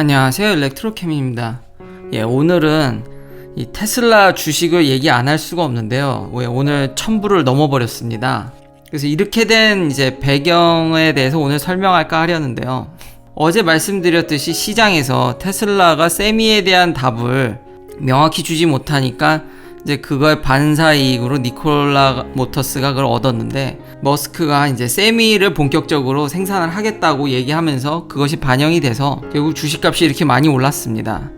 안녕하세요, 일렉트로캠입니다. 오늘은 이 테슬라 주식을 얘기 안 할 수가 없는데요. 오늘 1000불을 넘어버렸습니다. 그래서 이렇게 된 이제 배경에 대해서 오늘 설명할까 하려는데요. 어제 말씀드렸듯이 시장에서 테슬라가 세미에 대한 답을 명확히 주지 못하니까 이제 그걸 반사이익으로 니콜라 모터스가 그걸 얻었는데, 머스크가 이제 세미를 본격적으로 생산을 하겠다고 얘기하면서 그것이 반영이 돼서 결국 주식값이 이렇게 많이 올랐습니다.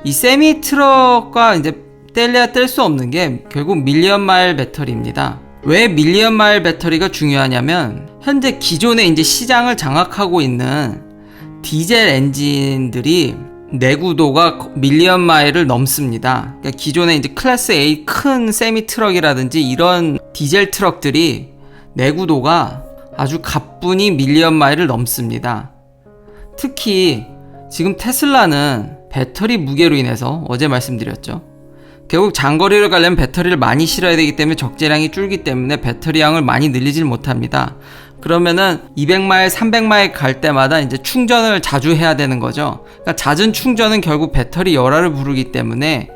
이 세미 트럭과 이제 뗄래야 뗄 수 없는 게 결국 밀리언 마일 배터리입니다. 왜 밀리언 마일 배터리가 중요하냐면, 현재 기존에 이제 시장을 장악하고 있는 디젤 엔진들이 내구도가 밀리언 마일을 넘습니다. 그러니까 기존에 이제 클래스 A 큰 세미 트럭이라든지 이런 디젤 트럭들이 내구도가 아주 가뿐히 밀리언 마일을 넘습니다. 특히 지금 테슬라는 배터리 무게로 인해서 어제 말씀드렸죠. 결국 장거리를 가려면 배터리를 많이 실어야 되기 때문에 적재량이 줄기 때문에 배터리 양을 많이 늘리질 못합니다. 그러면은 200마일, 300마일 갈 때마다 이제 충전을 자주 해야 되는 거죠. 그러니까 잦은 충전은 결국 배터리 열화를 부르기 때문에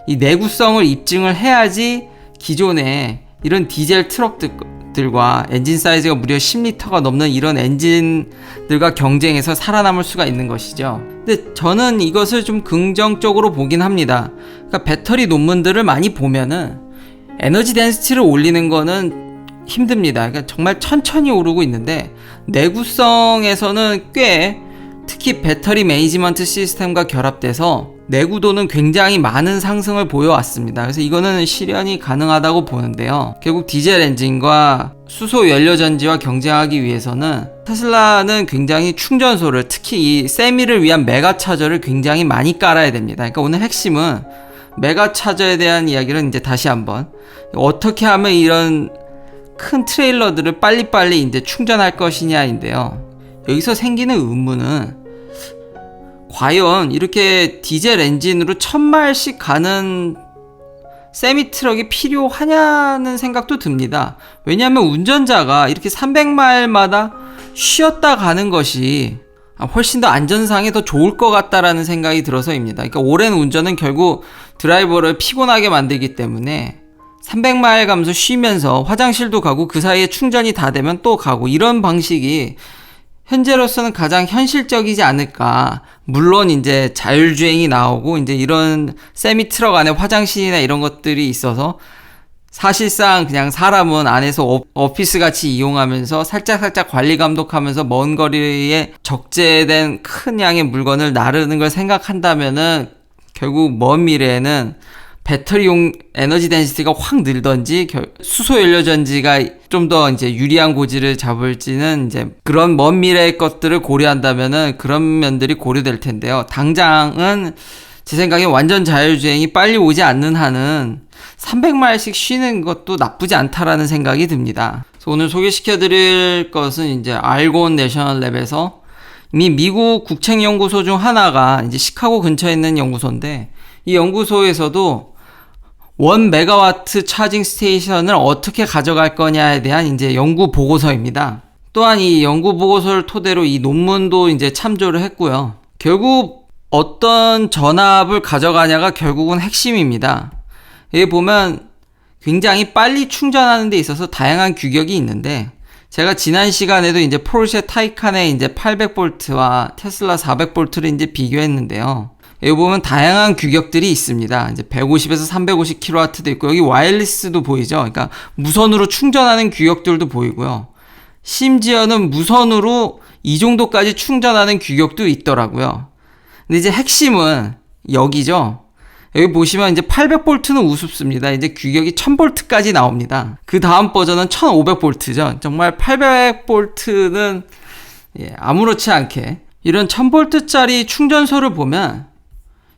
이 내구성을 입증을 해야지 기존에 이런 디젤 트럭들과 엔진 사이즈가 무려 10리터가 넘는 이런 엔진들과 경쟁해서 살아남을 수가 있는 것이죠. 근데 저는 이것을 좀 긍정적으로 보긴 합니다. 그러니까 배터리 논문들을 많이 보면은 에너지 덴시티를 올리는 거는 힘듭니다. 그러니까 정말 천천히 오르고 있는데, 내구성에서는 꽤, 특히 배터리 매니지먼트 시스템과 결합돼서 내구도는 굉장히 많은 상승을 보여왔습니다. 그래서 이거는 실현이 가능하다고 보는데요. 결국 디젤 엔진과 수소 연료 전지와 경쟁하기 위해서는 테슬라는 굉장히 충전소를, 특히 이 세미를 위한 메가 차저를 굉장히 많이 깔아야 됩니다. 그러니까 오늘 핵심은 메가 차저에 대한 이야기를 이제 다시 한번, 어떻게 하면 이런 큰 트레일러들을 빨리빨리 이제 충전할 것이냐인데요. 여기서 생기는 의문은, 과연 이렇게 디젤 엔진으로 1000마일씩 가는 세미 트럭이 필요하냐는 생각도 듭니다. 왜냐하면 운전자가 이렇게 300마일마다 쉬었다 가는 것이 훨씬 더 안전상에 더 좋을 것 같다라는 생각이 들어서입니다. 그러니까 오랜 운전은 결국 드라이버를 피곤하게 만들기 때문에 300마일 가면서 쉬면서 화장실도 가고 그 사이에 충전이 다 되면 또 가고, 이런 방식이 현재로서는 가장 현실적이지 않을까. 물론 이제 자율주행이 나오고 이제 이런 세미 트럭 안에 화장실이나 이런 것들이 있어서 사실상 그냥 사람은 안에서 오피스 같이 이용하면서 살짝살짝 관리 감독하면서 먼 거리에 적재된 큰 양의 물건을 나르는 걸 생각한다면은 결국 먼 미래에는 배터리용 에너지 덴시티가 확 늘던지 수소 연료 전지가 좀 더 이제 유리한 고지를 잡을지는 이제 그런 먼 미래의 것들을 고려한다면은 그런 면들이 고려될 텐데요. 당장은 제 생각에 완전 자율주행이 빨리 오지 않는 한은 300마일씩 쉬는 것도 나쁘지 않다라는 생각이 듭니다. 그래서 오늘 소개시켜 드릴 것은 이제 알곤 내셔널 랩에서 이미 미국 국책연구소 중 하나가 이제 시카고 근처에 있는 연구소인데, 이 연구소에서도 1메가와트 차징 스테이션을 어떻게 가져갈 거냐에 대한 이제 연구 보고서입니다. 또한 이 연구 보고서를 토대로 이 논문도 이제 참조를 했고요. 결국 어떤 전압을 가져가냐가 결국은 핵심입니다. 여기 보면 굉장히 빨리 충전하는 데 있어서 다양한 규격이 있는데, 제가 지난 시간에도 이제 포르쉐 타이칸의 이제 800V와 테슬라 400V를 이제 비교했는데요. 여기 보면 다양한 규격들이 있습니다. 이제 150에서 350kW도 있고, 여기 와이어리스도 보이죠. 그러니까 무선으로 충전하는 규격들도 보이고요. 심지어는 무선으로 이 정도까지 충전하는 규격도 있더라고요. 근데 이제 핵심은 여기죠. 여기 보시면 이제 800V는 우습습니다. 이제 규격이 1000V까지 나옵니다. 그 다음 버전은 1500V죠. 정말 800V는 아무렇지 않게 이런 1000V짜리 충전소를 보면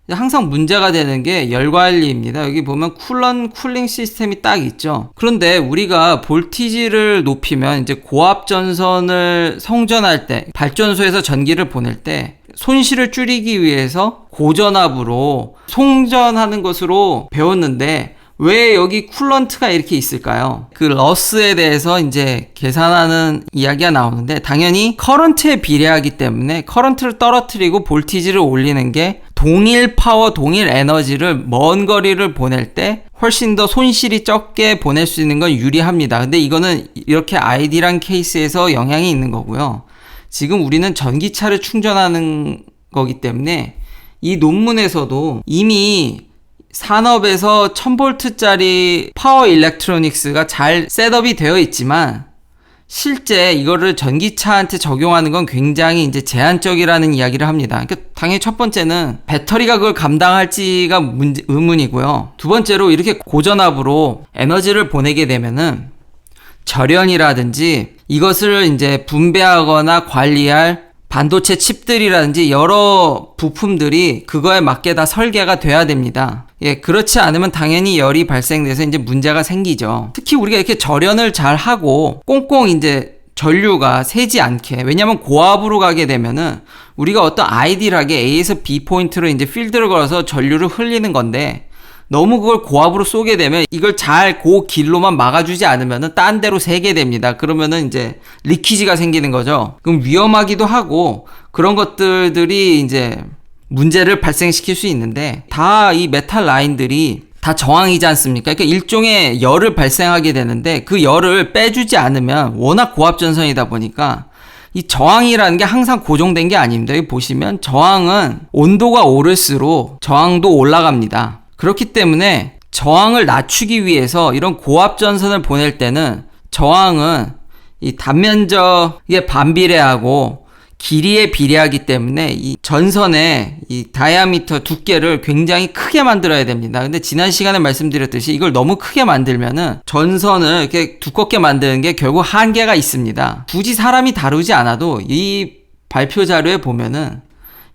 항상 문제가 되는 게 열관리입니다. 여기 보면 쿨링 시스템이 딱 있죠. 그런데 우리가 볼티지를 높이면 이제 고압 전선을 성전할 때, 발전소에서 전기를 보낼 때 손실을 줄이기 위해서 고전압으로 송전하는 것으로 배웠는데, 왜 여기 쿨런트가 이렇게 있을까요? 그 러스에 대해서 이제 계산하는 이야기가 나오는데, 당연히 커런트에 비례하기 때문에 커런트를 떨어뜨리고 볼티지를 올리는 게 동일 파워, 동일 에너지를 먼 거리를 보낼 때 훨씬 더 손실이 적게 보낼 수 있는 건 유리합니다. 근데 이거는 이렇게 아이디란 케이스에서 영향이 있는 거고요. 지금 우리는 전기차를 충전하는 거기 때문에 이 논문에서도 이미 산업에서 1000V짜리 파워 일렉트로닉스가 잘 셋업이 되어 있지만, 실제 이거를 전기차한테 적용하는 건 굉장히 이제 제한적이라는 이야기를 합니다. 그러니까 당연히 첫 번째는 배터리가 그걸 감당할지가 의문이고요. 두 번째로 이렇게 고전압으로 에너지를 보내게 되면은 절연이라든지 이것을 이제 분배하거나 관리할 반도체 칩들이라든지 여러 부품들이 그거에 맞게 다 설계가 돼야 됩니다. 예, 그렇지 않으면 당연히 열이 발생돼서 이제 문제가 생기죠. 특히 우리가 이렇게 절연을 잘 하고 꽁꽁 이제 전류가 새지 않게, 왜냐면 고압으로 가게 되면은 우리가 어떤 아이디하게 A에서 B 포인트로 이제 필드를 걸어서 전류를 흘리는 건데, 너무 그걸 고압으로 쏘게 되면 이걸 잘 그 길로만 막아주지 않으면은 딴 데로 새게 됩니다. 그러면은 이제 리키지가 생기는 거죠. 그럼 위험하기도 하고 그런 것들이 이제 문제를 발생시킬 수 있는데, 다 이 메탈 라인들이 다 저항이지 않습니까? 그러니까 일종의 열을 발생하게 되는데 그 열을 빼주지 않으면, 워낙 고압 전선이다 보니까 이 저항이라는 게 항상 고정된 게 아닙니다. 여기 보시면 저항은 온도가 오를수록 저항도 올라갑니다. 그렇기 때문에 저항을 낮추기 위해서 이런 고압 전선을 보낼 때는 저항은 이 단면적에 반비례하고 길이에 비례하기 때문에 이 전선의 이 다이아미터 두께를 굉장히 크게 만들어야 됩니다. 근데 지난 시간에 말씀드렸듯이 이걸 너무 크게 만들면은 전선을 이렇게 두껍게 만드는 게 결국 한계가 있습니다. 굳이 사람이 다루지 않아도 이 발표 자료에 보면은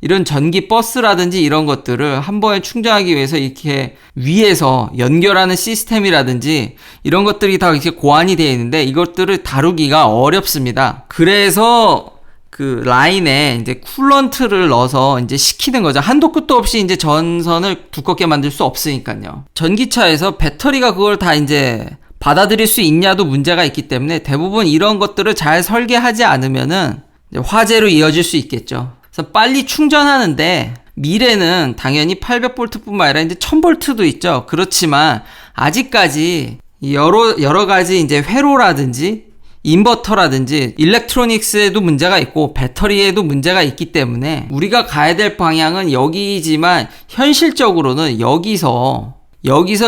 이런 전기 버스라든지 이런 것들을 한 번에 충전하기 위해서 이렇게 위에서 연결하는 시스템이라든지 이런 것들이 다 이렇게 고안이 되어 있는데, 이것들을 다루기가 어렵습니다. 그래서 그 라인에 이제 쿨런트를 넣어서 이제 식히는 거죠. 한도 끝도 없이 이제 전선을 두껍게 만들 수 없으니까요. 전기차에서 배터리가 그걸 다 이제 받아들일 수 있냐도 문제가 있기 때문에 대부분 이런 것들을 잘 설계하지 않으면은 이제 화재로 이어질 수 있겠죠. 그래서 빨리 충전하는데 미래는 당연히 800V뿐만 아니라 이제 1000V도 있죠. 그렇지만 아직까지 여러 가지 이제 회로라든지 인버터라든지 일렉트로닉스에도 문제가 있고 배터리에도 문제가 있기 때문에 우리가 가야 될 방향은 여기지만, 현실적으로는 여기서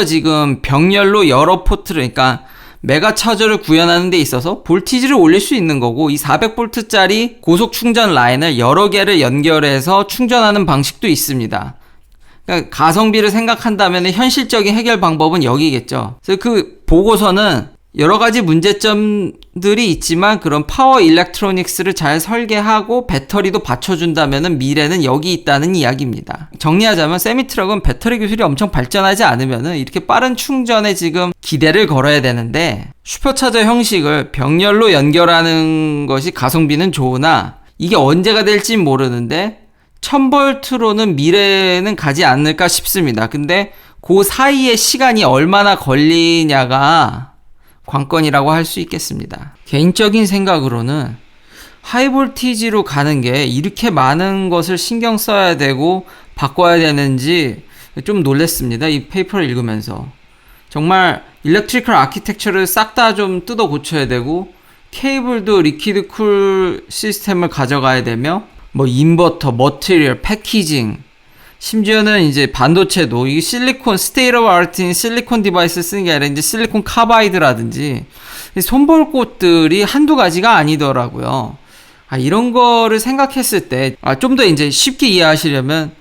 지금 병렬로 여러 포트를, 그러니까 메가 차저를 구현하는 데 있어서 볼티지를 올릴 수 있는 거고, 이 400V짜리 고속 충전 라인을 여러 개를 연결해서 충전하는 방식도 있습니다. 그러니까 가성비를 생각한다면 현실적인 해결 방법은 여기겠죠. 그래서 그 보고서는 여러 가지 문제점들이 있지만 그런 파워 일렉트로닉스를 잘 설계하고 배터리도 받쳐준다면 미래는 여기 있다는 이야기입니다. 정리하자면 세미트럭은 배터리 기술이 엄청 발전하지 않으면 이렇게 빠른 충전에 지금 기대를 걸어야 되는데, 슈퍼차저 형식을 병렬로 연결하는 것이 가성비는 좋으나 이게 언제가 될지 모르는데 1000V로는 미래는 가지 않을까 싶습니다. 근데 그 사이에 시간이 얼마나 걸리냐가 관건이라고 할 수 있겠습니다. 개인적인 생각으로는 하이볼티지로 가는 게 이렇게 많은 것을 신경 써야 되고 바꿔야 되는지 좀 놀랬습니다. 이 페이퍼를 읽으면서. 정말 일렉트리컬 아키텍처를 싹 다 좀 뜯어 고쳐야 되고, 케이블도 리퀴드 쿨 시스템을 가져가야 되며, 뭐 인버터, 머티리얼, 패키징, 심지어는 이제 반도체도 이 실리콘, 스테이트 오브 아트인 실리콘 디바이스 쓰는 게 아니라 이제 실리콘 카바이드라든지 손볼 곳들이 한두 가지가 아니더라고요. 이런 거를 생각했을 때 좀 더 이제 쉽게 이해하시려면,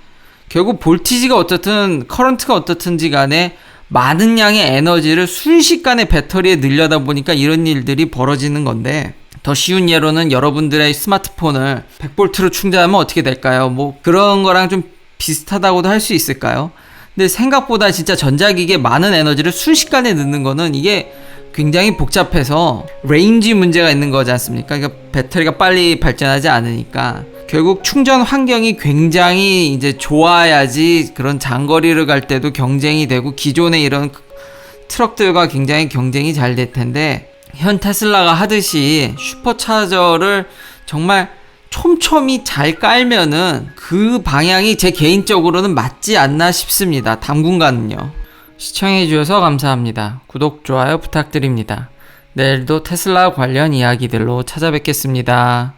결국 볼티지가 어떻든 커런트가 어떻든지 간에 많은 양의 에너지를 순식간에 배터리에 늘려다 보니까 이런 일들이 벌어지는 건데, 더 쉬운 예로는 여러분들의 스마트폰을 100V로 충전하면 어떻게 될까요? 뭐 그런 거랑 좀 비슷하다고도 할 수 있을까요? 근데 생각보다 진짜 전자기기에 많은 에너지를 순식간에 넣는 거는 이게 굉장히 복잡해서 레인지 문제가 있는 거지 않습니까? 그러니까 배터리가 빨리 발전하지 않으니까 결국 충전 환경이 굉장히 이제 좋아야지 그런 장거리를 갈 때도 경쟁이 되고, 기존의 이런 트럭들과 굉장히 경쟁이 잘 될 텐데, 현 테슬라가 하듯이 슈퍼차저를 정말 촘촘히 잘 깔면은 그 방향이 제 개인적으로는 맞지 않나 싶습니다. 당분간은요. 시청해주셔서 감사합니다. 구독, 좋아요 부탁드립니다. 내일도 테슬라 관련 이야기들로 찾아뵙겠습니다.